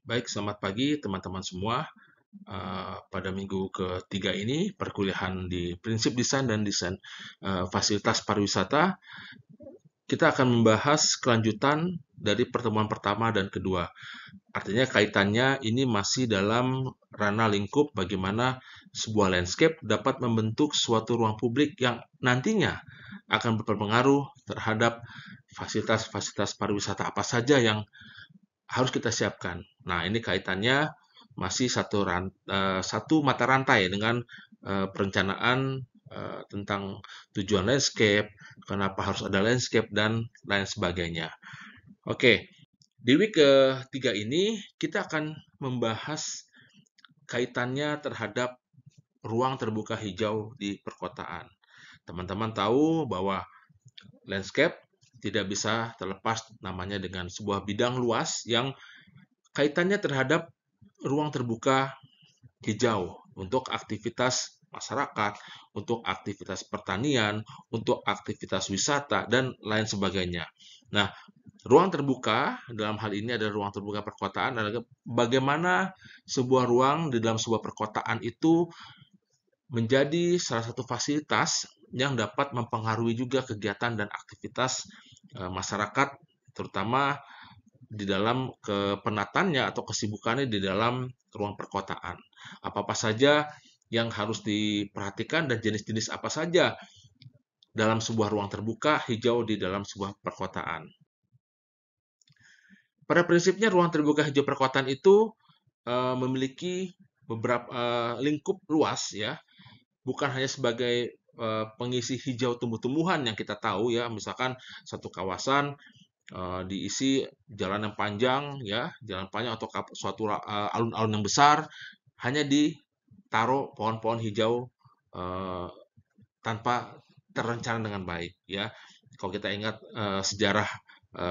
Baik, selamat pagi teman-teman semua. Pada minggu ketiga ini, perkuliahan di Prinsip Desain dan Desain Fasilitas Pariwisata, kita akan membahas kelanjutan dari pertemuan pertama dan kedua. Artinya kaitannya ini masih dalam ranah lingkup bagaimana sebuah landscape dapat membentuk suatu ruang publik yang nantinya akan berpengaruh terhadap fasilitas-fasilitas pariwisata apa saja yang harus kita siapkan. Nah, ini kaitannya masih satu mata rantai dengan perencanaan tentang tujuan landscape, kenapa harus ada landscape, dan lain sebagainya. Oke, di week ketiga ini kita akan membahas kaitannya terhadap ruang terbuka hijau di perkotaan. Teman-teman tahu bahwa landscape tidak bisa terlepas namanya dengan sebuah bidang luas yang kaitannya terhadap ruang terbuka hijau untuk aktivitas masyarakat, untuk aktivitas pertanian, untuk aktivitas wisata, dan lain sebagainya. Nah, ruang terbuka dalam hal ini adalah ruang terbuka perkotaan adalah bagaimana sebuah ruang di dalam sebuah perkotaan itu menjadi salah satu fasilitas yang dapat mempengaruhi juga kegiatan dan aktivitas masyarakat, terutama di dalam kepenatannya atau kesibukannya di dalam ruang perkotaan. Apa-apa saja yang harus diperhatikan dan jenis-jenis apa saja dalam sebuah ruang terbuka hijau di dalam sebuah perkotaan. Pada prinsipnya ruang terbuka hijau perkotaan itu memiliki beberapa lingkup luas ya, bukan hanya sebagai pengisi hijau tumbuh-tumbuhan yang kita tahu ya, misalkan satu kawasan diisi jalan yang panjang ya, jalan panjang atau suatu alun-alun yang besar hanya ditaruh pohon-pohon hijau tanpa terencana dengan baik ya. Kalau kita ingat sejarah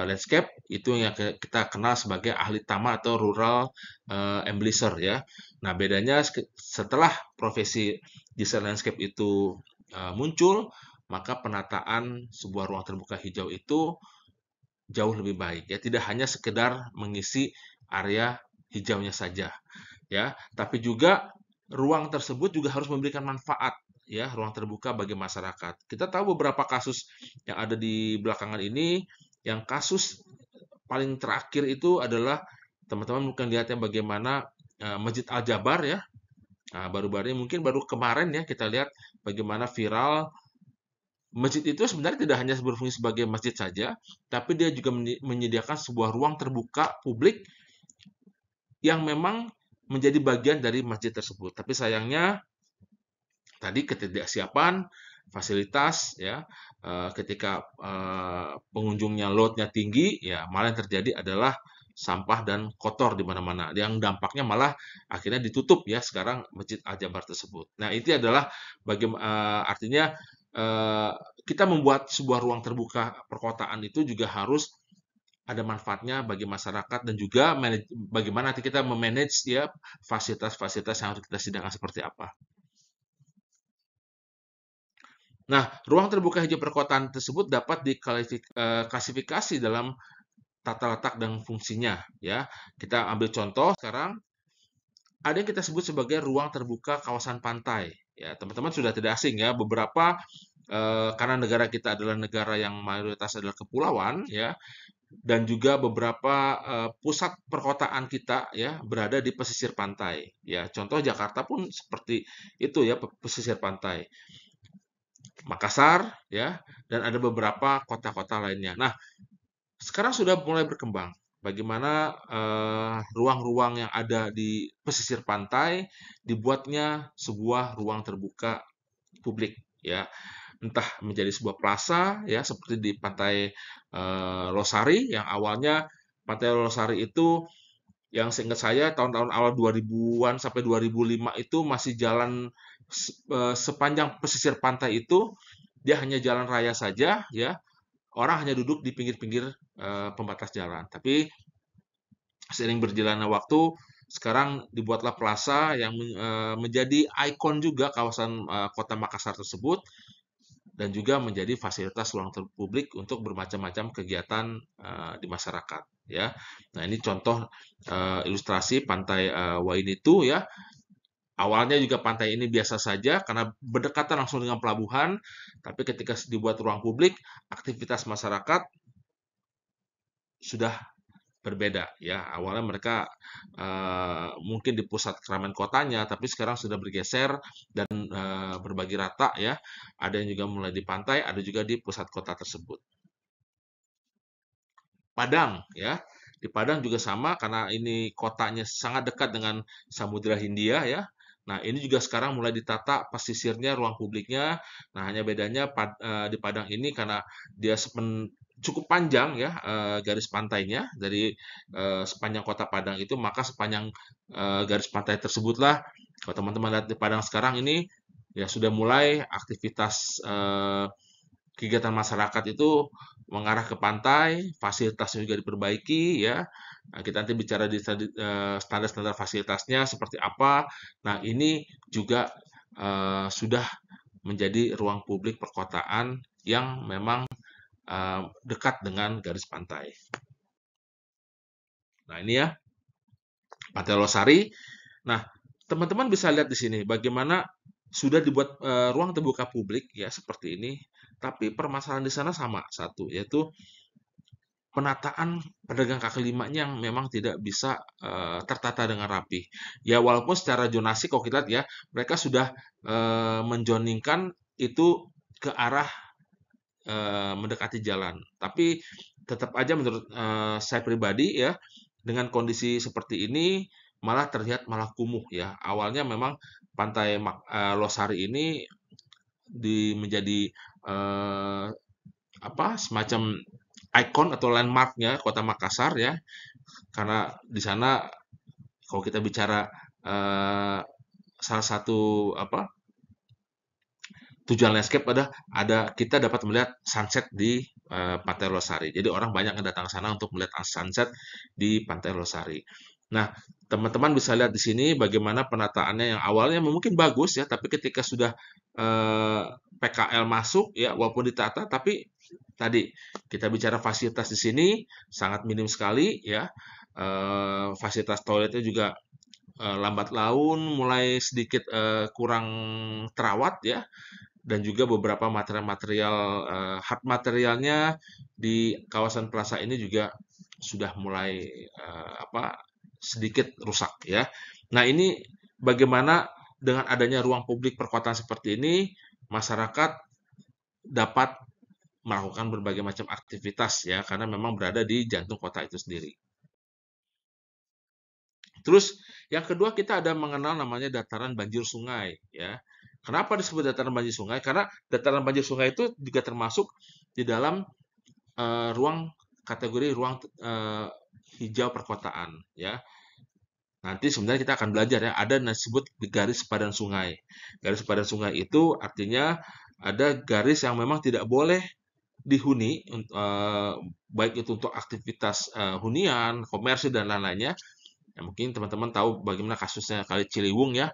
landscape itu yang kita kenal sebagai ahli taman atau rural embellisher ya. Nah, bedanya setelah profesi desain landscape itu muncul, maka penataan sebuah ruang terbuka hijau itu jauh lebih baik ya, tidak hanya sekedar mengisi area hijaunya saja ya, tapi juga ruang tersebut juga harus memberikan manfaat ya, ruang terbuka bagi masyarakat. Kita tahu beberapa kasus yang ada di belakangan ini, yang kasus paling terakhir itu adalah teman-teman mungkin lihatnya bagaimana Masjid Al Jabar ya. Nah, baru-baru ini mungkin baru kemarin ya kita lihat bagaimana viral. Masjid itu sebenarnya tidak hanya berfungsi sebagai masjid saja, tapi dia juga menyediakan sebuah ruang terbuka publik yang memang menjadi bagian dari masjid tersebut. Tapi sayangnya tadi ketidaksiapan fasilitas ya, ketika pengunjungnya loadnya tinggi ya, malah yang terjadi adalah sampah dan kotor di mana-mana. Yang dampaknya malah akhirnya ditutup ya sekarang Masjid Al Jabar tersebut. Nah, itu adalah artinya eh, kita membuat sebuah ruang terbuka perkotaan itu juga harus ada manfaatnya bagi masyarakat dan juga bagaimana nanti kita memanage ya fasilitas-fasilitas yang harus kita sediakan seperti apa. Nah, ruang terbuka hijau perkotaan tersebut dapat diklasifikasi dalam tata letak dan fungsinya ya. Kita ambil contoh sekarang ada yang kita sebut sebagai ruang terbuka kawasan pantai. Ya, teman-teman sudah tidak asing ya, beberapa karena negara kita adalah negara yang mayoritas adalah kepulauan ya, dan juga beberapa pusat perkotaan kita ya berada di pesisir pantai. Ya, contoh Jakarta pun seperti itu ya, pesisir pantai. Makassar ya, dan ada beberapa kota-kota lainnya. Nah, sekarang sudah mulai berkembang bagaimana ruang-ruang yang ada di pesisir pantai dibuatnya sebuah ruang terbuka publik ya, entah menjadi sebuah plaza ya seperti di pantai Losari yang awalnya pantai Losari itu yang seingat saya tahun-tahun awal 2000-an sampai 2005 itu masih jalan sepanjang pesisir pantai itu dia hanya jalan raya saja ya, orang hanya duduk di pinggir-pinggir pembatas jalan. Tapi seiring berjalannya waktu, sekarang dibuatlah plaza yang menjadi ikon juga kawasan kota Makassar tersebut. dan juga menjadi fasilitas ruang publik untuk bermacam-macam kegiatan di masyarakat ya. Nah, ini contoh ilustrasi pantai Wainitu ya. Awalnya juga pantai ini biasa saja karena berdekatan langsung dengan pelabuhan, tapi ketika dibuat ruang publik, aktivitas masyarakat sudah berbeda ya. Awalnya mereka mungkin di pusat keramaian kotanya, tapi sekarang sudah bergeser dan berbagi rata ya. Ada yang juga mulai di pantai, ada juga di pusat kota tersebut. Padang ya. Di Padang juga sama karena ini kotanya sangat dekat dengan Samudra Hindia ya. Nah, ini juga sekarang mulai ditata pesisirnya, ruang publiknya. Nah, hanya bedanya di Padang ini karena dia cukup panjang ya garis pantainya dari sepanjang kota Padang itu, maka sepanjang garis pantai tersebutlah kalau teman-teman lihat di Padang sekarang ini ya sudah mulai aktivitas kegiatan masyarakat itu mengarah ke pantai, fasilitasnya juga diperbaiki ya. Nah, kita nanti bicara di standar-standar fasilitasnya seperti apa. Nah, ini juga sudah menjadi ruang publik perkotaan yang memang dekat dengan garis pantai. Nah, ini ya Pantai Losari. Nah, teman-teman bisa lihat di sini bagaimana sudah dibuat ruang terbuka publik ya seperti ini, tapi permasalahan di sana sama satu, yaitu penataan pedagang kaki limanya yang memang tidak bisa tertata dengan rapi. Ya walaupun secara zonasi kalau kita lihat ya, mereka sudah menjoningkan itu ke arah mendekati jalan. Tapi tetap aja menurut saya pribadi ya, dengan kondisi seperti ini malah terlihat malah kumuh ya. Awalnya memang Pantai Losari ini menjadi semacam ikon atau landmarknya Kota Makassar ya, karena di sana kalau kita bicara salah satu tujuan landscape ada kita dapat melihat sunset di Pantai Losari. Jadi orang banyak yang datang ke sana untuk melihat sunset di Pantai Losari. Nah, teman-teman bisa lihat di sini bagaimana penataannya yang awalnya mungkin bagus ya, tapi ketika sudah PKL masuk ya, walaupun ditata, tapi tadi kita bicara fasilitas di sini sangat minim sekali ya. Fasilitas toiletnya juga lambat laun, mulai sedikit kurang terawat ya, dan juga beberapa material-material hard materialnya di kawasan plaza ini juga sudah mulai sedikit rusak ya. Nah, ini bagaimana dengan adanya ruang publik perkotaan seperti ini, masyarakat dapat melakukan berbagai macam aktivitas ya, karena memang berada di jantung kota itu sendiri. Terus yang kedua kita ada mengenal namanya dataran banjir sungai ya. Kenapa disebut dataran banjir sungai? Karena dataran banjir sungai itu juga termasuk di dalam ruang kategori ruang hijau perkotaan ya. Nanti sebenarnya kita akan belajar ya, ada yang disebut garis sepadan sungai. Garis sepadan sungai itu artinya ada garis yang memang tidak boleh dihuni, baik itu untuk aktivitas hunian, komersil dan lain-lainnya. Ya, mungkin teman-teman tahu bagaimana kasusnya Kali Ciliwung ya,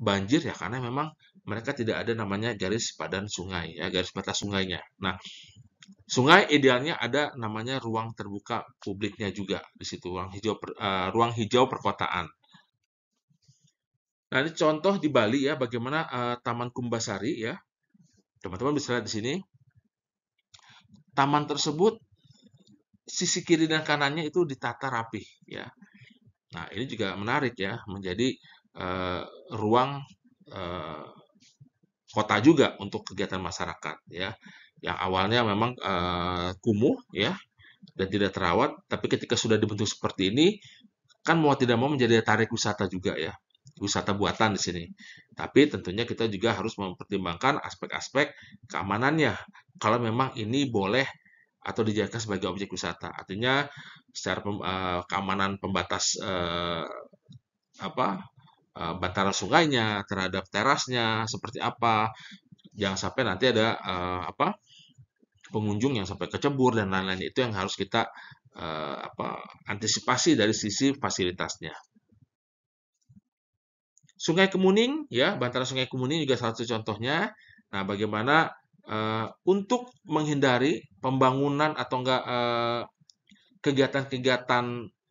banjir ya karena memang mereka tidak ada namanya garis sepadan sungai ya, garis batas sungainya. Nah, sungai idealnya ada namanya ruang terbuka publiknya juga di situ, ruang hijau perkotaan. Nah, ini contoh di Bali ya, bagaimana Taman Kumbasari ya. Teman-teman bisa lihat di sini. Taman tersebut sisi kiri dan kanannya itu ditata rapi ya. Nah, ini juga menarik ya, menjadi ruang kota juga untuk kegiatan masyarakat ya. Yang awalnya memang kumuh ya dan tidak terawat, tapi ketika sudah dibentuk seperti ini, kan mau tidak mau menjadi tarik wisata juga ya, wisata buatan di sini. Tapi tentunya kita juga harus mempertimbangkan aspek-aspek keamanannya. Kalau memang ini boleh atau dijadikan sebagai objek wisata, artinya secara keamanan pembatas bantaran sungainya terhadap terasnya seperti apa, jangan sampai nanti ada pengunjung yang sampai kecebur dan lain-lain, itu yang harus kita antisipasi dari sisi fasilitasnya. Sungai Kemuning ya, bantaran Sungai Kemuning juga salah satu contohnya. Nah, bagaimana untuk menghindari pembangunan atau enggak kegiatan-kegiatan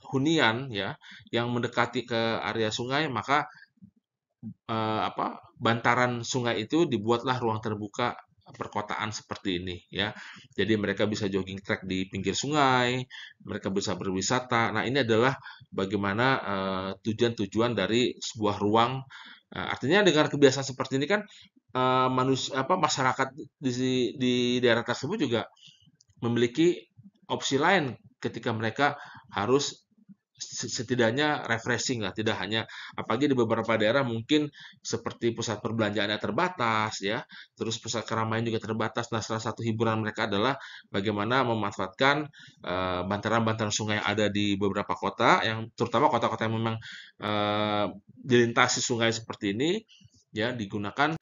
hunian ya yang mendekati ke area sungai, maka bantaran sungai itu dibuatlah ruang terbuka perkotaan seperti ini ya. Jadi mereka bisa jogging track di pinggir sungai, mereka bisa berwisata. Nah, ini adalah bagaimana tujuan-tujuan dari sebuah ruang. Artinya dengan kebiasaan seperti ini kan masyarakat di daerah tersebut juga memiliki opsi lain ketika mereka harus setidaknya refreshing lah, tidak hanya apalagi di beberapa daerah mungkin seperti pusat perbelanjaannya terbatas ya, terus pusat keramaian juga terbatas. Nah, salah satu hiburan mereka adalah bagaimana memanfaatkan bantaran-bantaran sungai yang ada di beberapa kota, yang terutama kota-kota yang memang dilintasi sungai seperti ini, ya digunakan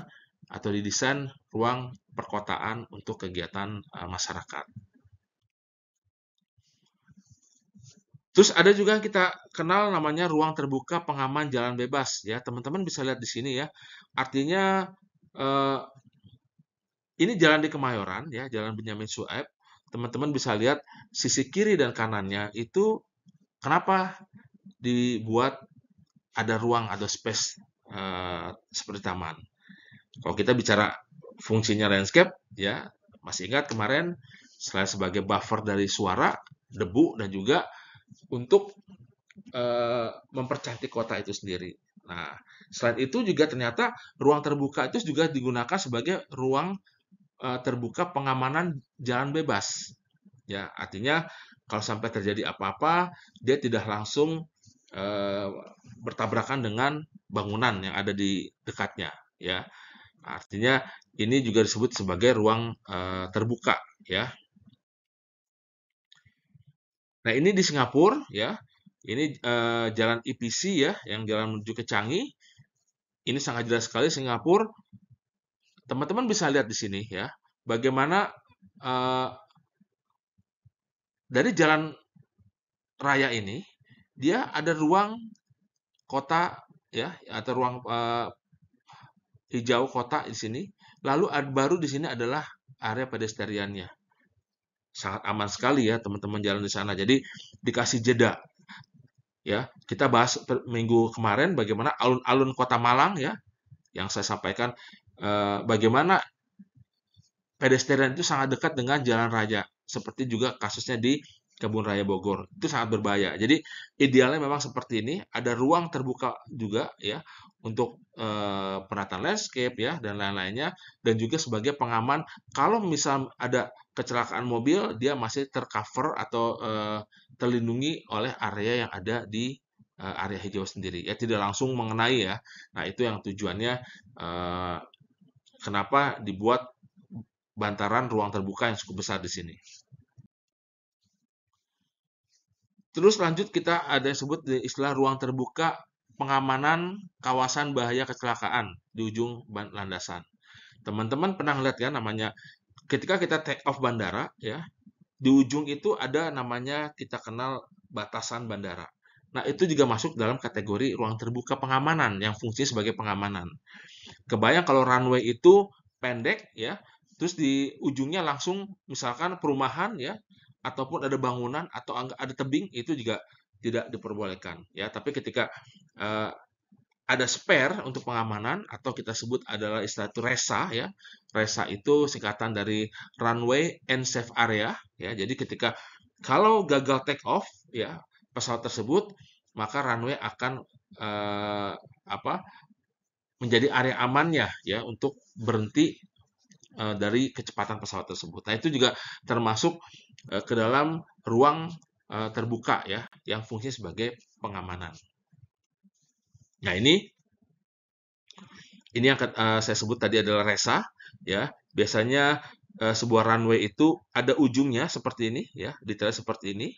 atau didesain ruang perkotaan untuk kegiatan masyarakat. Terus ada juga yang kita kenal namanya ruang terbuka pengaman jalan bebas ya. Teman-teman bisa lihat di sini ya. Artinya eh, ini jalan di Kemayoran ya, Jalan Benyamin Sueb. Teman-teman bisa lihat sisi kiri dan kanannya itu kenapa dibuat ada ruang atau space seperti taman. Kalau kita bicara fungsinya landscape ya, masih ingat kemarin selain sebagai buffer dari suara, debu dan juga untuk mempercantik kota itu sendiri. Nah, selain itu juga ternyata ruang terbuka itu juga digunakan sebagai ruang terbuka pengamanan jalan bebas. Ya, artinya kalau sampai terjadi apa-apa, dia tidak langsung eh, bertabrakan dengan bangunan yang ada di dekatnya. Ya, artinya ini juga disebut sebagai ruang terbuka. Ya, nah ini di Singapura. Ya, ini jalan EPC ya, yang jalan menuju ke Changi. Ini sangat jelas sekali Singapura. Teman-teman bisa lihat di sini ya, bagaimana eh, dari jalan raya ini dia ada ruang kota ya, atau ruang hijau kota di sini. Lalu baru di sini adalah area pedestriannya. Sangat aman sekali ya teman-teman jalan di sana. Jadi dikasih jeda ya. Kita bahas minggu kemarin bagaimana alun-alun Kota Malang ya, yang saya sampaikan bagaimana pedestrian itu sangat dekat dengan jalan raya. Seperti juga kasusnya di Kebun Raya Bogor. Itu sangat berbahaya. Jadi idealnya memang seperti ini, ada ruang terbuka juga ya untuk penataan landscape ya dan lain-lainnya, dan juga sebagai pengaman kalau misal ada kecelakaan mobil, dia masih tercover atau terlindungi oleh area yang ada di area hijau sendiri. Ya tidak langsung mengenai ya. Nah, itu yang tujuannya kenapa dibuat bantaran ruang terbuka yang cukup besar di sini. Terus lanjut kita ada yang sebut istilah ruang terbuka pengamanan kawasan bahaya kecelakaan di ujung landasan. Teman-teman pernah lihat ya namanya ketika kita take off bandara ya, di ujung itu ada namanya kita kenal batasan bandara. Nah, itu juga masuk dalam kategori ruang terbuka pengamanan yang fungsinya sebagai pengamanan. Kebayang kalau runway itu pendek ya, terus di ujungnya langsung misalkan perumahan ya, ataupun ada bangunan atau ada tebing itu juga tidak diperbolehkan ya. Tapi ketika eh, ada spare untuk pengamanan atau kita sebut adalah istilah itu RESA ya. RESA itu singkatan dari runway and safe area ya. Jadi ketika kalau gagal take off ya pesawat tersebut, maka runway akan eh, apa menjadi area amannya ya untuk berhenti dari kecepatan pesawat tersebut. Nah, itu juga termasuk ke dalam ruang terbuka ya yang fungsinya sebagai pengamanan. Nah, ini yang saya sebut tadi adalah resa ya. Biasanya sebuah runway itu ada ujungnya seperti ini ya, detailnya seperti ini.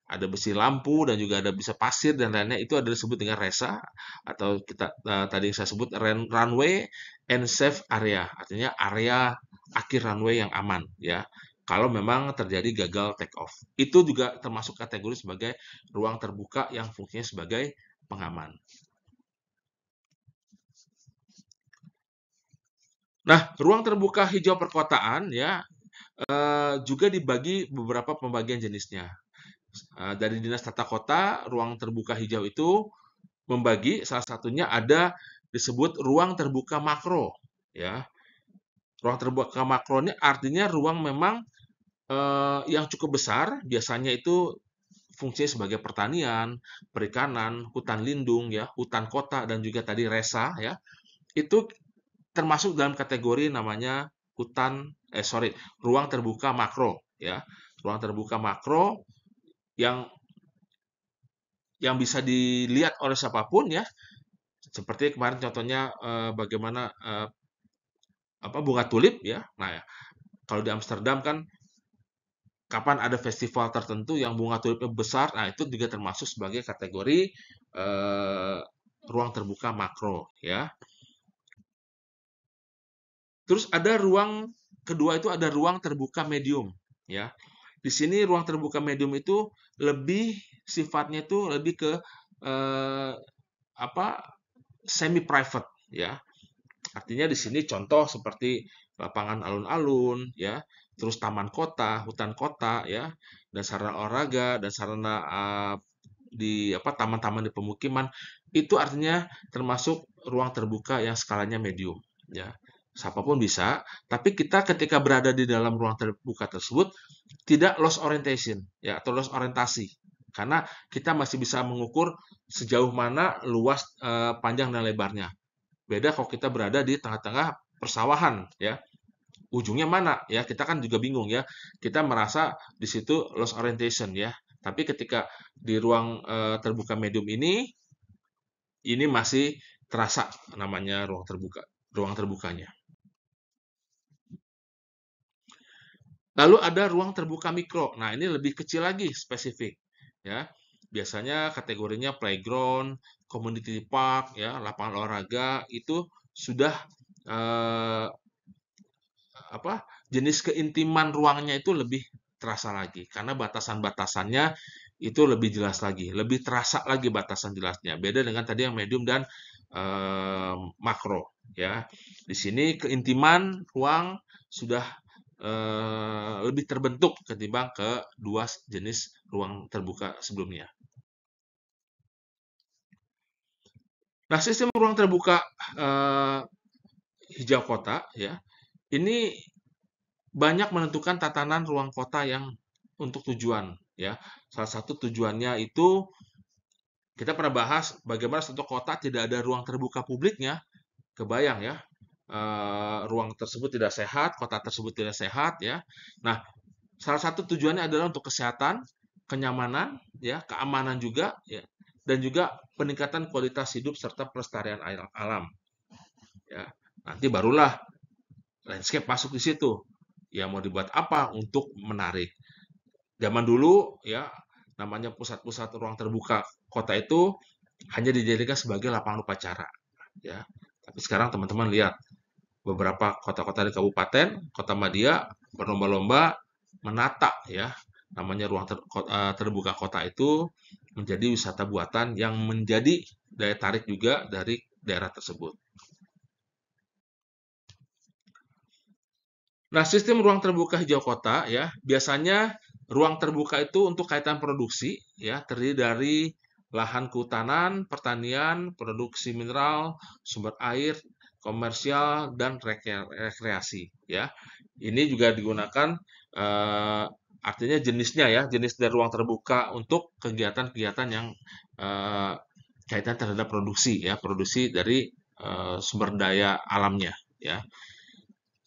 Ada besi lampu dan juga ada bisa pasir dan lainnya itu ada disebut dengan resa atau kita tadi saya sebut runway and safe area, artinya area akhir runway yang aman ya. Kalau memang terjadi gagal take off, itu juga termasuk kategori sebagai ruang terbuka yang fungsinya sebagai pengaman. Nah, ruang terbuka hijau perkotaan ya juga dibagi beberapa pembagian jenisnya. Dari Dinas Tata Kota, ruang terbuka hijau itu membagi salah satunya ada disebut ruang terbuka makro ya. Ruang terbuka makro ini artinya ruang memang yang cukup besar, biasanya itu fungsinya sebagai pertanian, perikanan, hutan lindung ya, hutan kota dan juga tadi resa ya. Itu termasuk dalam kategori namanya ruang terbuka makro ya. Ruang terbuka makro yang bisa dilihat oleh siapapun ya. Seperti kemarin contohnya bagaimana bunga tulip ya. Nah, ya, kalau di Amsterdam kan kapan ada festival tertentu yang bunga tulipnya besar, nah itu juga termasuk sebagai kategori eh, ruang terbuka makro ya. Terus ada ruang kedua itu ada ruang terbuka medium ya. Di sini ruang terbuka medium itu lebih sifatnya itu lebih ke eh, apa semi private ya. Artinya di sini contoh seperti lapangan alun-alun ya, terus taman kota, hutan kota ya, dan sarana olahraga dan sarana di taman-taman di pemukiman itu artinya termasuk ruang terbuka yang skalanya medium ya. Siapapun bisa, tapi kita ketika berada di dalam ruang terbuka tersebut tidak lost orientation ya atau lost orientasi. Karena kita masih bisa mengukur sejauh mana luas, panjang dan lebarnya. Beda kalau kita berada di tengah-tengah persawahan ya. Ujungnya mana ya? Kita kan juga bingung ya. Kita merasa di situ lost orientation ya. Tapi ketika di ruang terbuka medium ini masih terasa namanya ruang terbuka, ruang terbukanya. Lalu ada ruang terbuka mikro. Nah, ini lebih kecil lagi spesifik ya. Biasanya kategorinya playground, community park ya, lapangan olahraga itu sudah eh, jenis keintiman ruangnya itu lebih terasa lagi karena batasan-batasannya itu lebih jelas lagi, lebih terasa lagi batasan jelasnya. Beda dengan tadi yang medium dan makro ya. Di sini keintiman ruang sudah lebih terbentuk ketimbang ke dua jenis ruang terbuka sebelumnya. Nah, sistem ruang terbuka eh, hijau kota ya, ini banyak menentukan tatanan ruang kota yang untuk tujuan ya. Salah satu tujuannya itu kita pernah bahas bagaimana satu kota tidak ada ruang terbuka publiknya. Kebayang ya, ruang tersebut tidak sehat, kota tersebut tidak sehat ya. Nah, salah satu tujuannya adalah untuk kesehatan, kenyamanan ya, keamanan juga ya, dan juga peningkatan kualitas hidup serta pelestarian alam ya. Nanti barulah landscape masuk di situ. Ya mau dibuat apa untuk menarik. Zaman dulu ya namanya pusat-pusat ruang terbuka kota itu hanya dijadikan sebagai lapangan upacara ya. Tapi sekarang teman-teman lihat beberapa kota-kota di kabupaten, kota Madia berlomba-lomba menata ya namanya ruang terbuka kota itu menjadi wisata buatan yang menjadi daya tarik juga dari daerah tersebut. Nah, sistem ruang terbuka hijau kota ya, biasanya ruang terbuka itu untuk kaitan produksi ya, terdiri dari lahan kehutanan, pertanian, produksi mineral, sumber air, komersial dan rekreasi ya. Ini juga digunakan artinya jenisnya ya, jenis dari ruang terbuka untuk kegiatan-kegiatan yang eh, kaitan terhadap produksi ya, produksi dari sumber daya alamnya ya.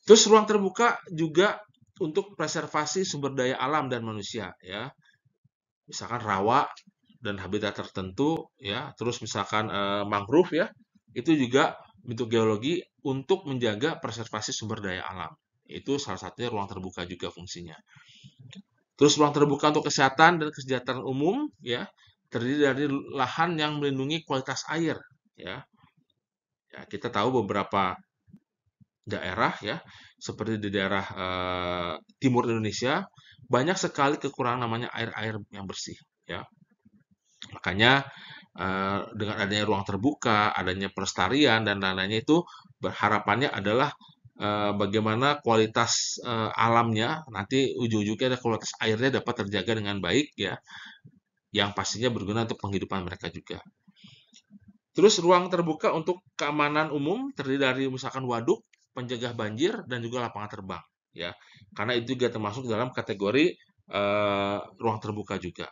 Terus ruang terbuka juga untuk preservasi sumber daya alam dan manusia ya. Misalkan rawa dan habitat tertentu ya, terus misalkan mangrove ya. Itu juga bentuk geologi untuk menjaga preservasi sumber daya alam. Itu salah satunya ruang terbuka juga fungsinya. Terus ruang terbuka untuk kesehatan dan kesejahteraan umum ya, terdiri dari lahan yang melindungi kualitas air ya. Ya, kita tahu beberapa daerah ya, seperti di daerah timur Indonesia, banyak sekali kekurangan namanya air-air yang bersih ya. Makanya dengan adanya ruang terbuka, adanya pelestarian dan lain-lainnya itu berharapannya adalah bagaimana kualitas alamnya, nanti ujung-ujungnya ada kualitas airnya dapat terjaga dengan baik ya, yang pastinya berguna untuk penghidupan mereka juga. Terus ruang terbuka untuk keamanan umum terdiri dari misalkan waduk, pencegah banjir, dan juga lapangan terbang ya. Karena itu juga termasuk dalam kategori ruang terbuka juga.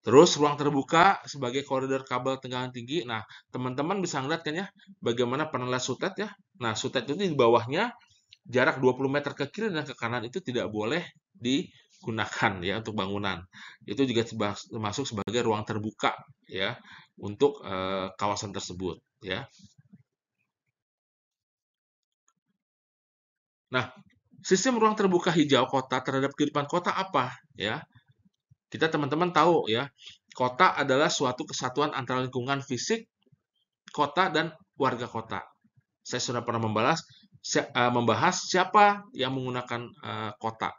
Terus ruang terbuka sebagai koridor kabel tegangan tinggi. Nah, teman-teman bisa ngeliat kan ya, bagaimana penelat sutet ya. Nah, sutet itu di bawahnya jarak 20 meter ke kiri dan ke kanan itu tidak boleh digunakan ya untuk bangunan. Itu juga termasuk sebagai ruang terbuka ya untuk kawasan tersebut ya. Nah, sistem ruang terbuka hijau kota terhadap kehidupan kota apa ya? Kita teman-teman tahu ya, kota adalah suatu kesatuan antara lingkungan fisik kota dan warga kota. Saya sudah pernah membahas siapa yang menggunakan kota.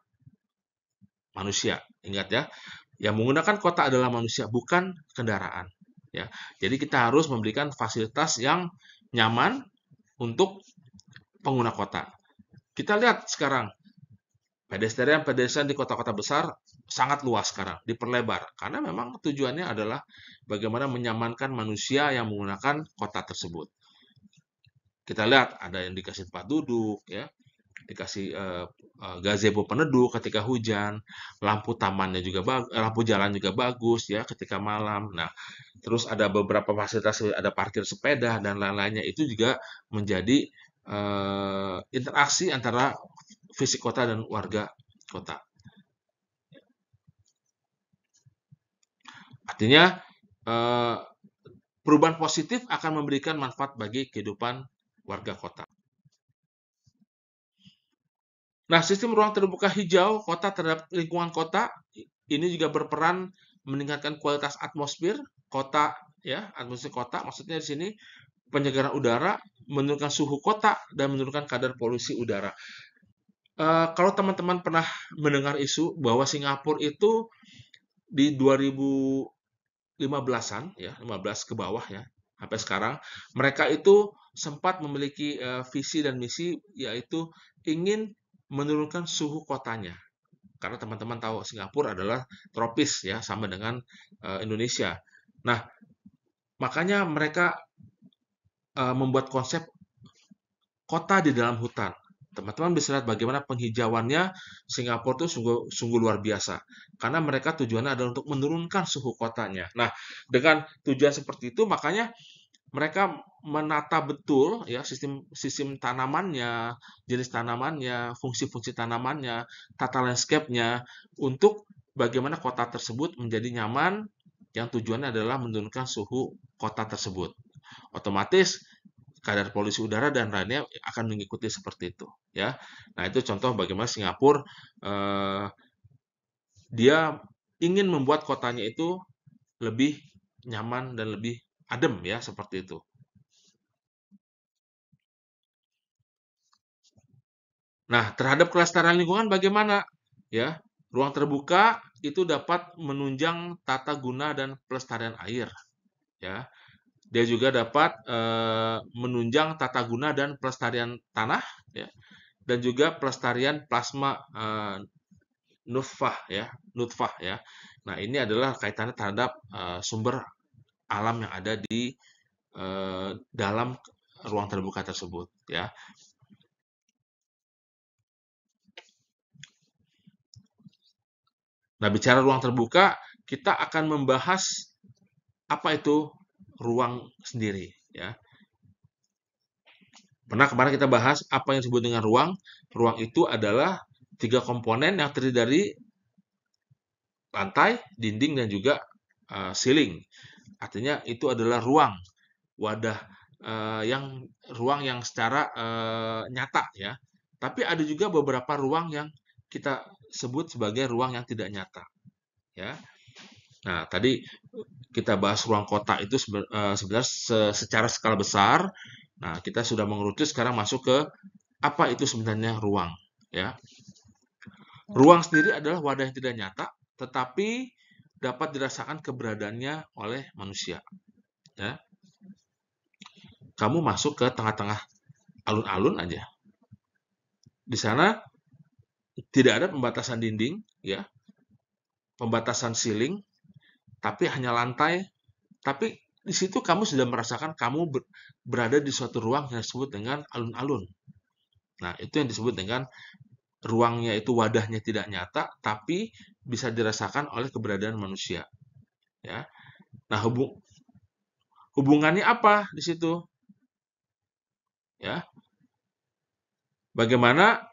Manusia, ingat ya. Yang menggunakan kota adalah manusia, bukan kendaraan. Ya, jadi kita harus memberikan fasilitas yang nyaman untuk pengguna kota. Kita lihat sekarang pedestrian di kota-kota besar sangat luas sekarang, diperlebar karena memang tujuannya adalah bagaimana menyamankan manusia yang menggunakan kota tersebut. Kita lihat ada yang dikasih tempat duduk, ya, dikasih gazebo peneduh ketika hujan, lampu jalan juga bagus ya ketika malam. Nah, terus ada beberapa fasilitas, ada parkir sepeda dan lain-lainnya. Itu juga menjadi interaksi antara fisik kota dan warga kota. Artinya eh, perubahan positif akan memberikan manfaat bagi kehidupan warga kota. Nah, sistem ruang terbuka hijau kota terhadap lingkungan kota ini juga berperan meningkatkan kualitas atmosfer kota ya, atmosfer kota maksudnya di sini penyegaran udara, menurunkan suhu kota dan menurunkan kadar polusi udara. Kalau teman-teman pernah mendengar isu bahwa Singapura itu di 2015-an ya, 15 ke bawah ya, sampai sekarang mereka itu sempat memiliki visi dan misi yaitu ingin menurunkan suhu kotanya. Karena teman-teman tahu Singapura adalah tropis ya, sama dengan Indonesia. Nah, makanya mereka membuat konsep kota di dalam hutan. Teman-teman bisa lihat bagaimana penghijauannya Singapura itu sungguh luar biasa. Karena mereka tujuannya adalah untuk menurunkan suhu kotanya. Nah, dengan tujuan seperti itu makanya mereka menata betul ya sistem tanamannya, jenis tanamannya, fungsi-fungsi tanamannya, tata landscape-nya untuk bagaimana kota tersebut menjadi nyaman yang tujuannya adalah menurunkan suhu kota tersebut. Otomatis kadar polusi udara dan lainnya akan mengikuti seperti itu ya. Nah, itu contoh bagaimana Singapura dia ingin membuat kotanya itu lebih nyaman dan lebih adem ya seperti itu. Nah, terhadap kelestarian lingkungan bagaimana? Ya, ruang terbuka itu dapat menunjang tata guna dan pelestarian air. Ya, dia juga dapat menunjang tata guna dan pelestarian tanah. Ya, dan juga pelestarian plasma nutfah ya. Nah, ini adalah kaitannya terhadap sumber alam yang ada di dalam ruang terbuka tersebut ya. Nah, bicara ruang terbuka, kita akan membahas apa itu ruang sendiri ya. Pernah kemarin kita bahas apa yang disebut dengan ruang. Ruang itu adalah 3 komponen yang terdiri dari lantai, dinding dan juga ceiling. Artinya itu adalah wadah ruang yang secara nyata ya. Tapi ada juga beberapa ruang yang kita sebut sebagai ruang yang tidak nyata ya. Nah, tadi kita bahas ruang kota itu sebenarnya secara skala besar. Nah, kita sudah mengerucut sekarang masuk ke apa itu sebenarnya ruang ya. Ruang sendiri adalah wadah yang tidak nyata tetapi dapat dirasakan keberadaannya oleh manusia ya. Kamu masuk ke tengah-tengah alun-alun aja. Di sana tidak ada pembatasan dinding, ya, pembatasan ceiling, tapi hanya lantai. Tapi di situ kamu sudah merasakan kamu berada di suatu ruang yang disebut dengan alun-alun. Nah, itu yang disebut dengan ruangnya itu wadahnya tidak nyata, tapi bisa dirasakan oleh keberadaan manusia. Ya, nah hubungannya apa di situ? Ya, bagaimana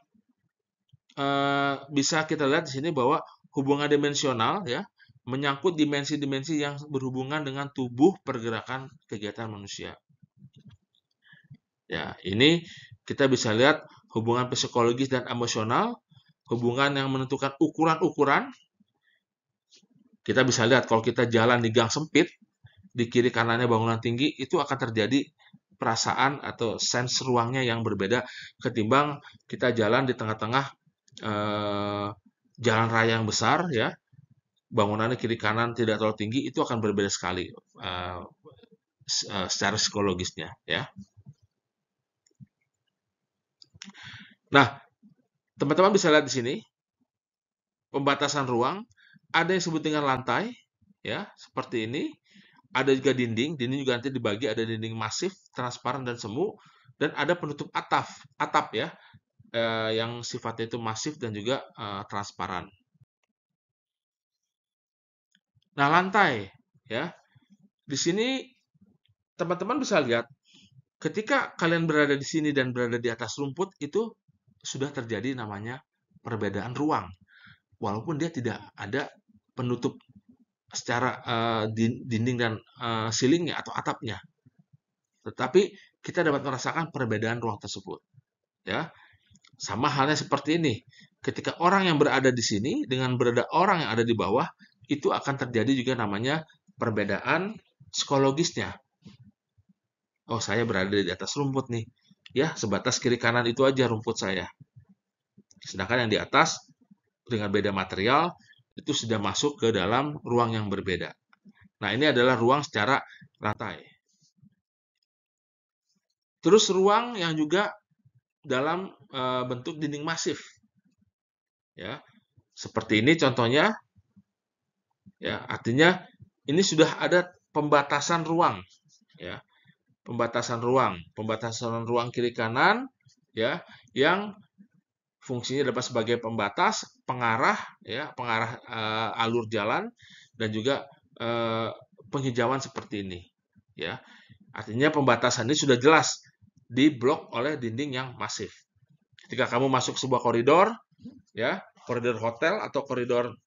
bisa kita lihat di sini bahwa hubungan dimensional ya menyangkut dimensi-dimensi yang berhubungan dengan tubuh, pergerakan, kegiatan manusia. Ya, ini kita bisa lihat hubungan psikologis dan emosional, hubungan yang menentukan ukuran-ukuran. Kita bisa lihat kalau kita jalan di gang sempit, di kiri kanannya bangunan tinggi, itu akan terjadi perasaan atau sense ruangnya yang berbeda ketimbang kita jalan di tengah-tengah jalan raya yang besar, ya, bangunannya kiri kanan tidak terlalu tinggi, itu akan berbeda sekali secara psikologisnya, ya. Nah, teman-teman bisa lihat di sini pembatasan ruang, ada yang disebut dengan lantai, ya, seperti ini. Ada juga dinding, dinding juga nanti dibagi, ada dinding masif, transparan dan semu, dan ada penutup atap ya, yang sifatnya itu masif dan juga transparan. Nah, lantai, ya, di sini teman-teman bisa lihat, ketika kalian berada di sini dan berada di atas rumput, itu sudah terjadi namanya perbedaan ruang, walaupun dia tidak ada penutup secara dinding dan ceilingnya atau atapnya. Tetapi kita dapat merasakan perbedaan ruang tersebut. Ya, sama halnya seperti ini. Ketika orang yang berada di sini dengan berada orang yang ada di bawah, itu akan terjadi juga namanya perbedaan psikologisnya. Oh, saya berada di atas rumput nih. Ya, sebatas kiri kanan itu aja rumput saya. Sedangkan yang di atas dengan beda material itu sudah masuk ke dalam ruang yang berbeda. Nah, ini adalah ruang secara lantai. Terus ruang yang juga dalam bentuk dinding masif. Ya. Seperti ini contohnya. Ya, artinya ini sudah ada pembatasan ruang, ya. Pembatasan ruang kiri kanan, ya, yang fungsinya dapat sebagai pembatas, pengarah, ya, pengarah alur jalan dan juga penghijauan seperti ini, ya. Artinya pembatasan ini sudah jelas diblok oleh dinding yang masif. Ketika kamu masuk sebuah koridor, ya, koridor hotel atau koridor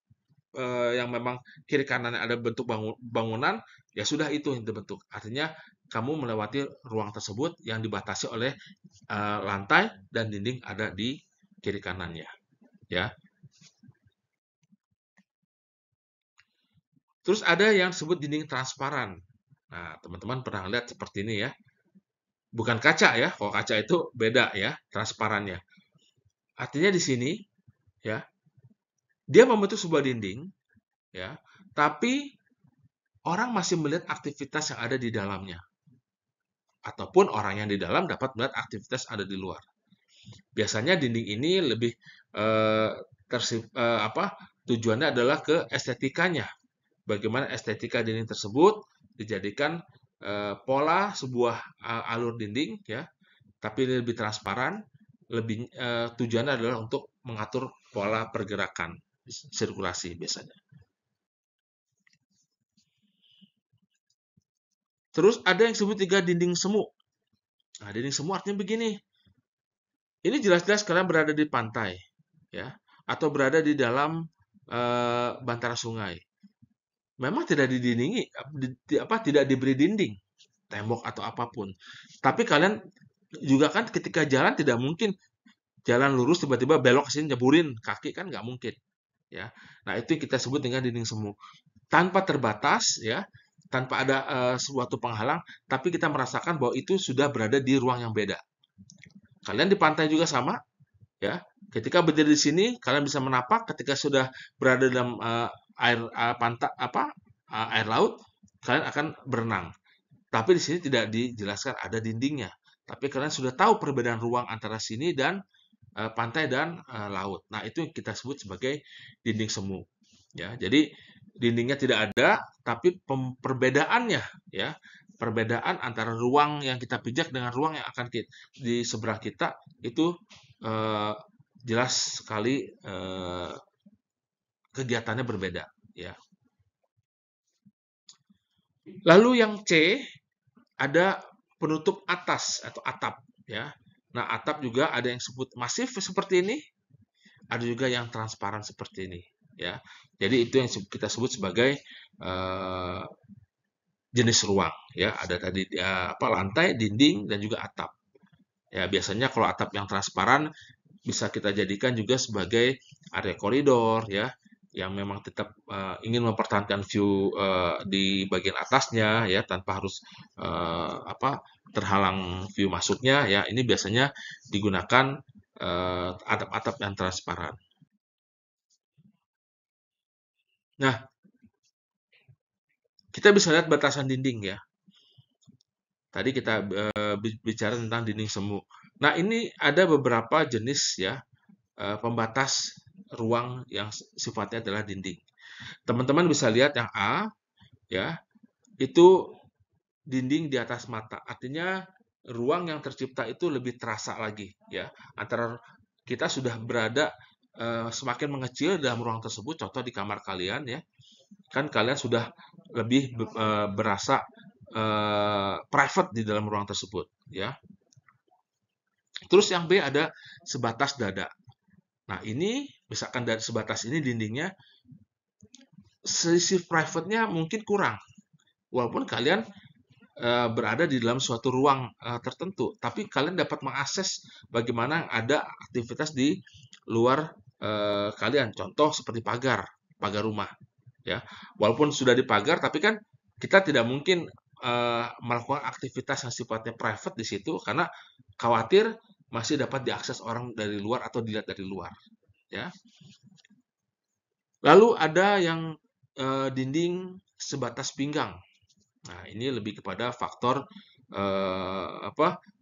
yang memang kiri kanannya ada bentuk bangunan, ya sudah itu yang dibentuk. Artinya kamu melewati ruang tersebut yang dibatasi oleh lantai dan dinding ada di kiri kanannya, ya. Terus ada yang disebut dinding transparan. Nah, teman-teman pernah lihat seperti ini ya. Bukan kaca ya, kalau kaca itu beda ya, transparannya. Artinya di sini ya, dia membentuk sebuah dinding ya, tapi orang masih melihat aktivitas yang ada di dalamnya. Ataupun orang yang di dalam dapat melihat aktivitas ada di luar. Biasanya dinding ini lebih eh, tujuannya adalah ke estetikanya. Bagaimana estetika dinding tersebut dijadikan pola sebuah alur dinding ya, tapi ini lebih transparan, lebih tujuannya adalah untuk mengatur pola pergerakan sirkulasi biasanya. Terus ada yang disebut juga dinding semu. Nah, dinding semu artinya begini. Ini jelas-jelas kalian berada di pantai, ya, atau berada di dalam bantaran sungai. Memang tidak didindingi, tidak diberi dinding, tembok atau apapun. Tapi kalian juga kan ketika jalan tidak mungkin jalan lurus tiba-tiba belok ke sini nyeburin kaki kan nggak mungkin, ya. Nah itu yang kita sebut dengan dinding semu. Tanpa terbatas, ya, tanpa ada suatu penghalang, tapi kita merasakan bahwa itu sudah berada di ruang yang beda. Kalian di pantai juga sama, ya. Ketika berdiri di sini, kalian bisa menapak. Ketika sudah berada dalam air air laut, kalian akan berenang. Tapi di sini tidak dijelaskan ada dindingnya. tapi kalian sudah tahu perbedaan ruang antara sini dan pantai dan laut. Nah, itu yang kita sebut sebagai dinding semu. Ya, jadi dindingnya tidak ada, tapi perbedaannya, ya, perbedaan antara ruang yang kita pijak dengan ruang yang akan di seberang kita itu eh, jelas sekali kegiatannya berbeda. Ya. Lalu yang C ada penutup atas atau atap. Ya. Nah, atap juga ada yang sebut masif seperti ini, ada juga yang transparan seperti ini. Ya, jadi itu yang kita sebut sebagai uh, jenis ruang. Ya, ada tadi lantai, dinding, dan juga atap. Ya, biasanya kalau atap yang transparan bisa kita jadikan juga sebagai area koridor, ya, yang memang tetap ingin mempertahankan view di bagian atasnya, ya, tanpa harus terhalang view masuknya. Ya, ini biasanya digunakan atap-atap yang transparan. Nah, kita bisa lihat batasan dinding ya. Tadi kita bicara tentang dinding semu. Nah, ini ada beberapa jenis ya pembatas ruang yang sifatnya adalah dinding. Teman-teman bisa lihat yang A ya, itu dinding di atas mata. Artinya ruang yang tercipta itu lebih terasa lagi ya. Antara kita sudah berada semakin mengecil dalam ruang tersebut, contoh di kamar kalian ya. Kan kalian sudah lebih berasa private di dalam ruang tersebut ya. Terus yang B ada sebatas dada. Nah, ini misalkan dari sebatas ini dindingnya sisi private-nya mungkin kurang. Walaupun kalian berada di dalam suatu ruang tertentu, tapi kalian dapat mengakses bagaimana ada aktivitas di luar kalian. Contoh seperti pagar rumah ya. Walaupun sudah dipagar, tapi kan kita tidak mungkin melakukan aktivitas yang sifatnya private di situ karena khawatir masih dapat diakses orang dari luar atau dilihat dari luar, ya. Lalu ada yang dinding sebatas pinggang. Nah, ini lebih kepada faktor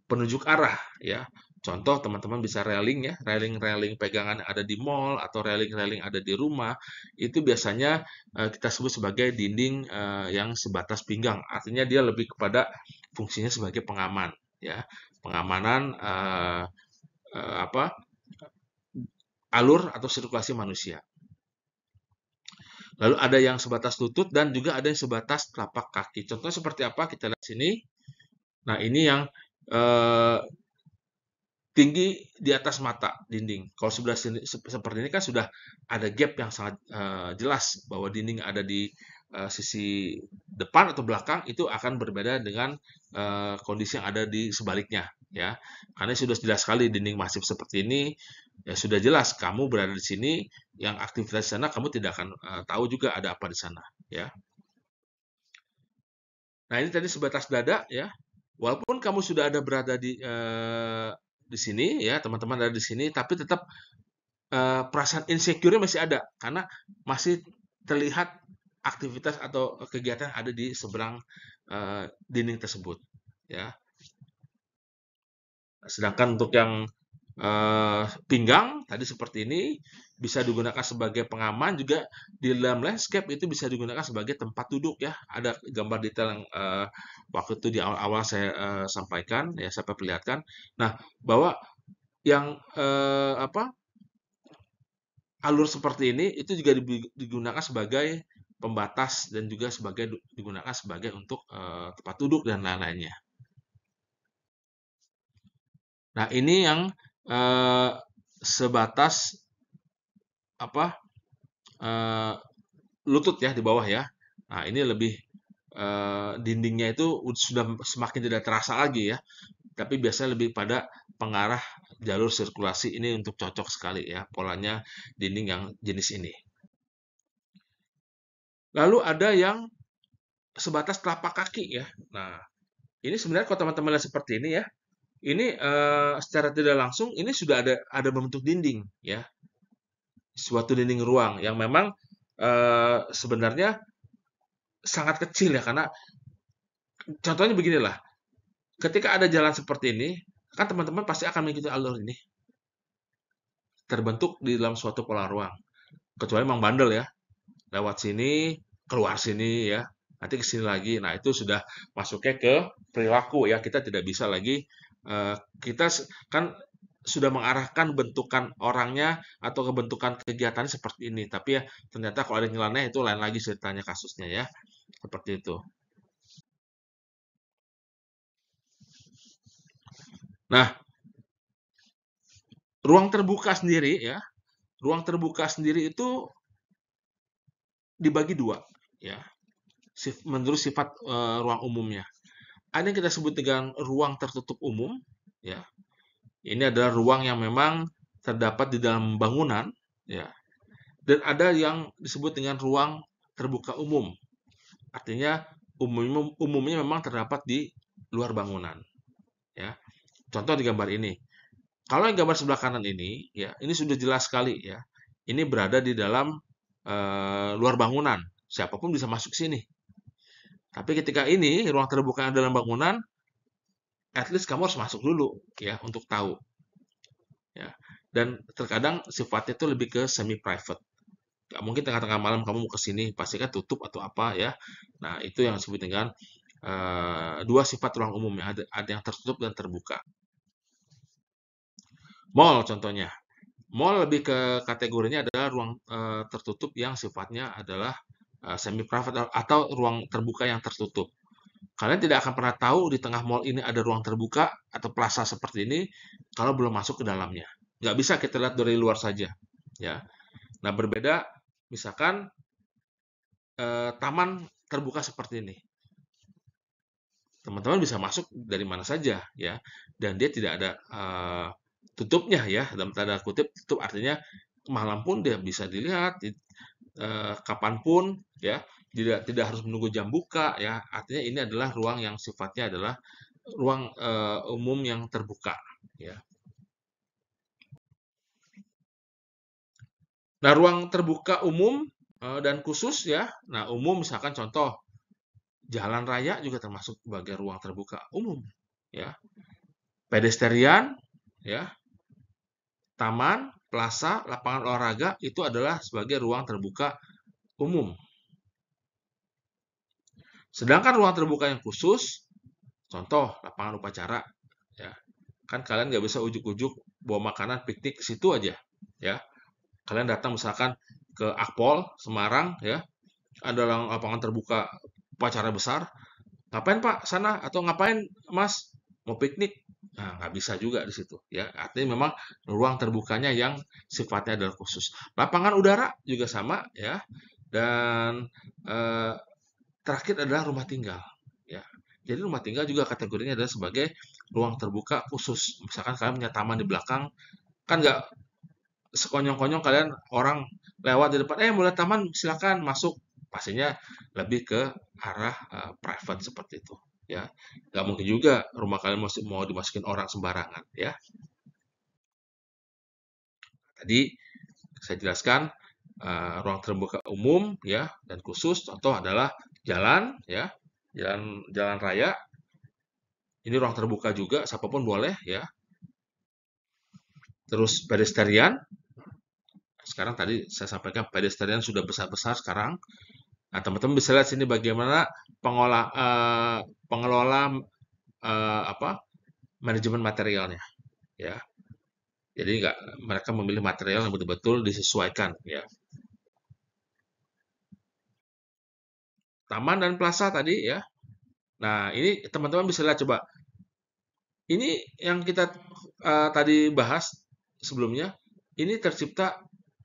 penunjuk arah, ya. Contoh teman-teman bisa railing ya, railing-railing pegangan yang ada di mall atau railing-railing ada di rumah, itu biasanya kita sebut sebagai dinding yang sebatas pinggang. Artinya dia lebih kepada fungsinya sebagai pengaman, ya, pengamanan alur atau sirkulasi manusia. Lalu ada yang sebatas lutut dan juga ada yang sebatas telapak kaki. Contohnya seperti apa? Kita lihat sini. Nah, ini yang eh, tinggi di atas mata dinding. Kalau sebelah sini seperti ini kan sudah ada gap yang sangat jelas bahwa dinding ada di sisi depan atau belakang itu akan berbeda dengan kondisi yang ada di sebaliknya ya. Karena sudah jelas sekali dinding masif seperti ini ya sudah jelas kamu berada di sini yang aktivitas di sana kamu tidak akan tahu juga ada apa di sana ya. Nah, ini tadi sebatas dada ya. Walaupun kamu sudah ada berada di sini ya, teman-teman ada di sini, tapi tetap perasaan insecure masih ada karena masih terlihat aktivitas atau kegiatan ada di seberang dinding tersebut ya. Sedangkan untuk yang pinggang tadi seperti ini bisa digunakan sebagai pengaman, juga di dalam landscape itu bisa digunakan sebagai tempat duduk ya. Ada gambar detail yang waktu itu di awal-awal saya sampaikan ya, saya perlihatkan. Nah, bahwa yang alur seperti ini itu juga digunakan sebagai pembatas dan juga digunakan sebagai untuk tempat duduk dan lain-lainnya. Nah, ini yang sebatas lutut ya di bawah ya. Nah, ini lebih dindingnya itu sudah semakin tidak terasa lagi ya. Tapi biasanya lebih pada pengarah jalur sirkulasi ini untuk cocok sekali ya polanya dinding yang jenis ini. Lalu ada yang sebatas telapak kaki ya. Nah, ini sebenarnya kalau teman-teman lihat seperti ini ya, ini secara tidak langsung ini sudah ada bentuk dinding ya, suatu dinding ruang yang memang sebenarnya sangat kecil ya karena contohnya beginilah, Ketika ada jalan seperti ini, kan teman-teman pasti akan mengikuti alur ini. Terbentuk di dalam suatu pola ruang. Kecuali memang bandel ya, lewat sini, keluar sini ya, nanti ke sini lagi. Nah, itu sudah masuknya ke perilaku ya. Kita tidak bisa lagi kita kan sudah mengarahkan bentukan orangnya atau kebentukan kegiatannya seperti ini. Tapi ya ternyata kalau ada nyeleneh itu lain lagi ceritanya kasusnya ya. Seperti itu. Nah, ruang terbuka sendiri ya. Ruang terbuka sendiri itu dibagi dua ya. Menurut sifat ruang umumnya. Ada yang kita sebut dengan ruang tertutup umum ya. Ini adalah ruang yang memang terdapat di dalam bangunan ya. Dan ada yang disebut dengan ruang terbuka umum. Artinya umumnya memang terdapat di luar bangunan ya. Contoh di gambar ini. Kalau yang gambar sebelah kanan ini ya, ini sudah jelas sekali ya. Ini berada di dalam luar bangunan. Siapapun bisa masuk sini. Tapi ketika ini ruang terbuka dalam bangunan, at least kamu harus masuk dulu ya untuk tahu ya. Dan terkadang sifatnya itu lebih ke semi private. Gak mungkin tengah-tengah malam kamu mau ke sini, pasti kan tutup atau apa ya. Nah, itu yang disebut dengan dua sifat ruang umum ya. Ada yang tertutup dan terbuka. Mall contohnya. Mall lebih ke kategorinya adalah ruang tertutup yang sifatnya adalah semi private atau ruang terbuka yang tertutup. Kalian tidak akan pernah tahu di tengah mall ini ada ruang terbuka atau plaza seperti ini kalau belum masuk ke dalamnya. Nggak bisa kita lihat dari luar saja. Ya. Nah, berbeda misalkan taman terbuka seperti ini. Teman-teman bisa masuk dari mana saja ya. Dan dia tidak ada tutupnya ya, dalam tanda kutip tutup artinya malam pun dia bisa dilihat kapanpun ya, tidak harus menunggu jam buka ya. Artinya ini adalah ruang yang sifatnya adalah ruang umum yang terbuka ya. Nah, ruang terbuka umum dan khusus ya. Nah, umum misalkan contoh jalan raya juga termasuk sebagai ruang terbuka umum ya. Pedestrian ya, taman, plaza, lapangan olahraga itu adalah sebagai ruang terbuka umum. Sedangkan ruang terbuka yang khusus, contoh lapangan upacara, ya kan kalian nggak bisa ujuk-ujuk bawa makanan piknik ke situ aja, ya. Kalian datang misalkan ke Akpol Semarang, ya, ada lapangan terbuka upacara besar, ngapain Pak sana atau ngapain Mas mau piknik? Nah, nggak bisa juga di situ, ya. Artinya memang ruang terbukanya yang sifatnya adalah khusus. Lapangan udara juga sama, ya. Dan eh, terakhir adalah rumah tinggal, ya. Jadi rumah tinggal juga kategorinya adalah sebagai ruang terbuka khusus. Misalkan kalian punya taman di belakang, kan nggak sekonyong-konyong kalian orang lewat di depan, mau lihat taman silakan masuk. Pastinya lebih ke arah private seperti itu, ya. Nggak mungkin juga rumah kalian masih mau dimasukin orang sembarangan, ya. Tadi saya jelaskan ruang terbuka umum, ya, dan khusus. Contoh adalah jalan, ya, jalan raya. Ini ruang terbuka juga, siapapun boleh, ya. Terus pedestrian. Sekarang tadi saya sampaikan pedestrian sudah besar-besar sekarang. Nah, teman-teman bisa lihat sini bagaimana pengelola apa manajemen materialnya, ya. Jadi nggak mereka memilih material yang betul-betul disesuaikan, ya. Taman dan plaza tadi, ya. Nah, ini teman-teman bisa lihat coba. Ini yang kita tadi bahas sebelumnya. Ini tercipta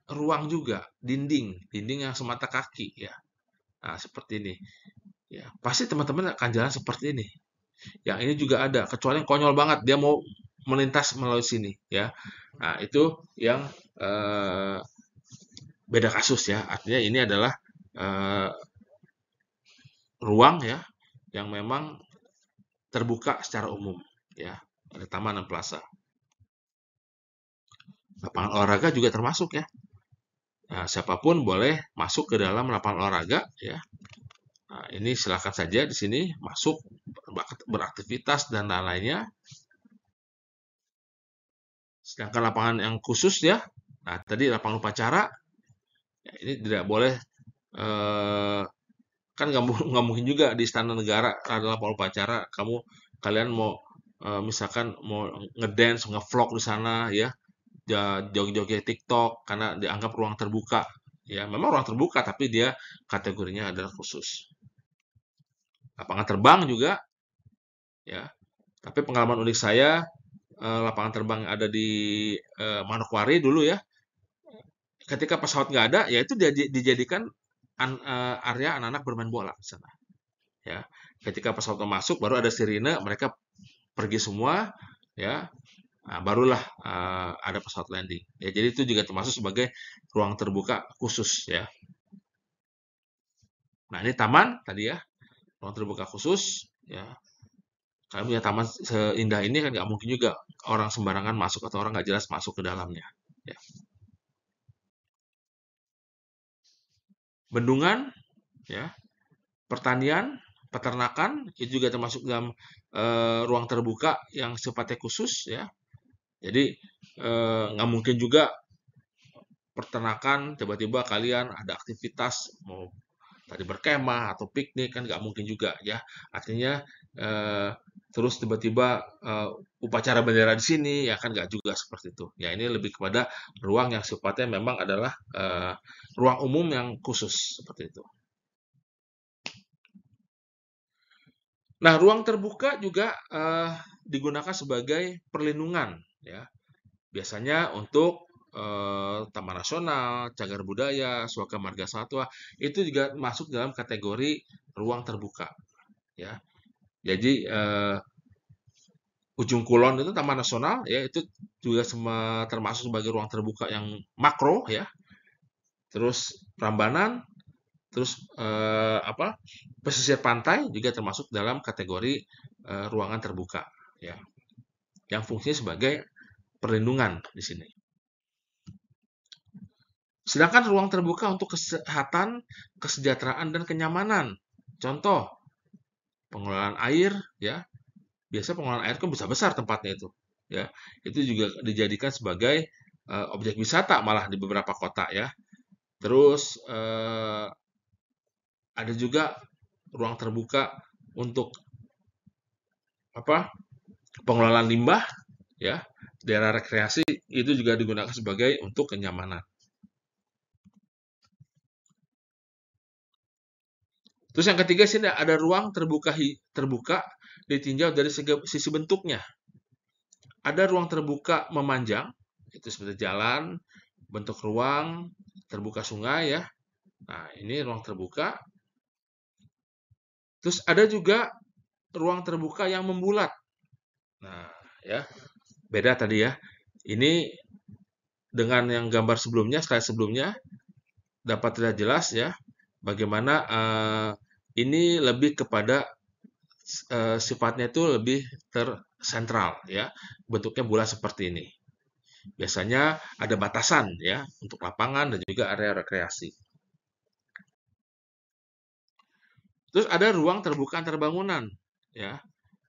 ruang juga, dinding yang semata kaki, ya. Nah, seperti ini. Ya, pasti teman-teman akan jalan seperti ini. Yang ini juga ada, kecuali yang konyol banget, dia mau melintas melalui sini, ya. Nah, itu yang beda kasus ya. Artinya ini adalah eh, ruang ya yang memang terbuka secara umum ya. Ada taman dan plaza. Lapangan olahraga juga termasuk ya. Nah, siapapun boleh masuk ke dalam lapangan olahraga ya. Nah, ini silakan saja di sini masuk beraktivitas dan lain-lainnya. Sedangkan lapangan yang khusus ya, nah tadi lapangan upacara, ya, ini tidak boleh, kan nggak mungkin juga di Istana Negara ada lapangan upacara, kalian mau misalkan mau ngedance, ngevlog di sana ya, joget-joget TikTok karena dianggap ruang terbuka. Ya, memang ruang terbuka tapi dia kategorinya adalah khusus. Lapangan terbang juga ya. Tapi pengalaman unik saya, lapangan terbang yang ada di Manokwari dulu ya. Ketika pesawat nggak ada, ya itu dijadikan area anak-anak bermain bola di sana. Ya, ketika pesawat masuk, baru ada sirine, mereka pergi semua, ya. Nah, barulah ada pesawat landing. Ya, jadi itu juga termasuk sebagai ruang terbuka khusus ya. Nah, ini taman tadi ya, ruang terbuka khusus ya. Kalau punya taman seindah ini kan nggak mungkin juga orang sembarangan masuk atau orang nggak jelas masuk ke dalamnya. Ya. Bendungan, ya, pertanian, peternakan itu juga termasuk dalam ruang terbuka yang sifatnya khusus ya. Jadi nggak mungkin juga peternakan tiba-tiba kalian ada aktivitas mau tadi berkemah atau piknik kan nggak mungkin juga ya. Artinya terus tiba-tiba upacara bendera di sini ya kan nggak juga seperti itu. Ya ini lebih kepada ruang yang sifatnya memang adalah ruang umum yang khusus seperti itu. Nah, ruang terbuka juga digunakan sebagai perlindungan ya. Biasanya untuk Taman Nasional, Cagar Budaya, Suaka Marga Satwa itu juga masuk dalam kategori ruang terbuka ya. Jadi Ujung Kulon itu Taman Nasional ya itu juga termasuk sebagai ruang terbuka yang makro ya. Terus Prambanan, terus pesisir pantai juga termasuk dalam kategori ruangan terbuka ya. Yang fungsinya sebagai perlindungan di sini. Sedangkan ruang terbuka untuk kesehatan, kesejahteraan dan kenyamanan. Contoh, pengelolaan air ya. Biasa pengelolaan air kan besar-besar tempatnya itu ya. Itu juga dijadikan sebagai objek wisata malah di beberapa kota ya. Terus ada juga ruang terbuka untuk pengelolaan limbah ya. Daerah rekreasi itu juga digunakan sebagai untuk kenyamanan. Terus yang ketiga sini ada ruang terbuka ditinjau dari sisi bentuknya. Ada ruang terbuka memanjang, itu seperti jalan, bentuk ruang, terbuka sungai ya. Nah, ini ruang terbuka. Terus ada juga ruang terbuka yang membulat. Nah, ya, beda tadi ya. Ini dengan yang gambar sebelumnya, slide sebelumnya, dapat terlihat jelas ya, bagaimana ini lebih kepada sifatnya itu lebih tersentral ya, bentuknya bulat seperti ini. Biasanya ada batasan ya untuk lapangan dan juga area rekreasi. Terus ada ruang terbuka antar bangunan ya.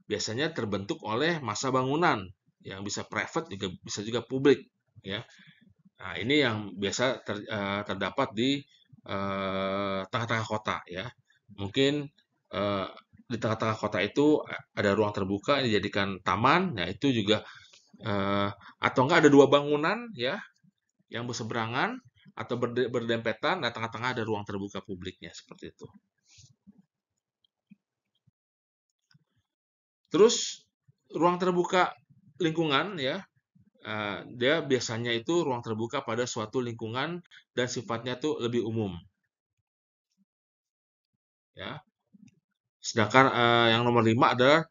Biasanya terbentuk oleh massa bangunan yang bisa private juga bisa juga publik ya. Nah, ini yang biasa terdapat di tengah-tengah kota ya. Mungkin di tengah-tengah kota itu ada ruang terbuka yang dijadikan taman. Nah, itu juga atau enggak ada dua bangunan ya yang berseberangan atau berdempetan. Nah, tengah-tengah ada ruang terbuka publiknya seperti itu. Terus ruang terbuka lingkungan ya, dia biasanya itu ruang terbuka pada suatu lingkungan dan sifatnya tuh lebih umum. Ya. Sedangkan yang nomor 5 adalah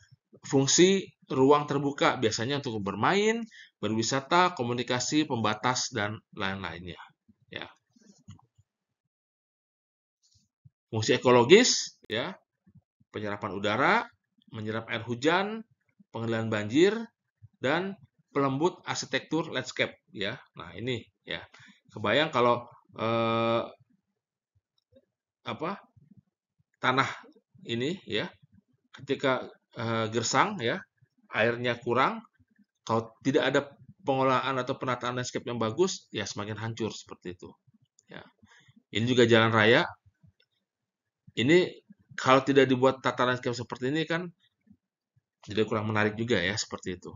fungsi ruang terbuka biasanya untuk bermain, berwisata, komunikasi, pembatas dan lain-lainnya. Ya. Fungsi ekologis ya, penyerapan udara, menyerap air hujan, pengendalian banjir, dan pelembut arsitektur landscape ya. Nah, ini ya. Kebayang kalau eh, tanah ini ya ketika gersang ya, airnya kurang, kalau tidak ada pengolahan atau penataan landscape yang bagus, ya semakin hancur seperti itu. Ya. Ini juga jalan raya. Ini kalau tidak dibuat tata landscape seperti ini kan jadi kurang menarik juga ya seperti itu.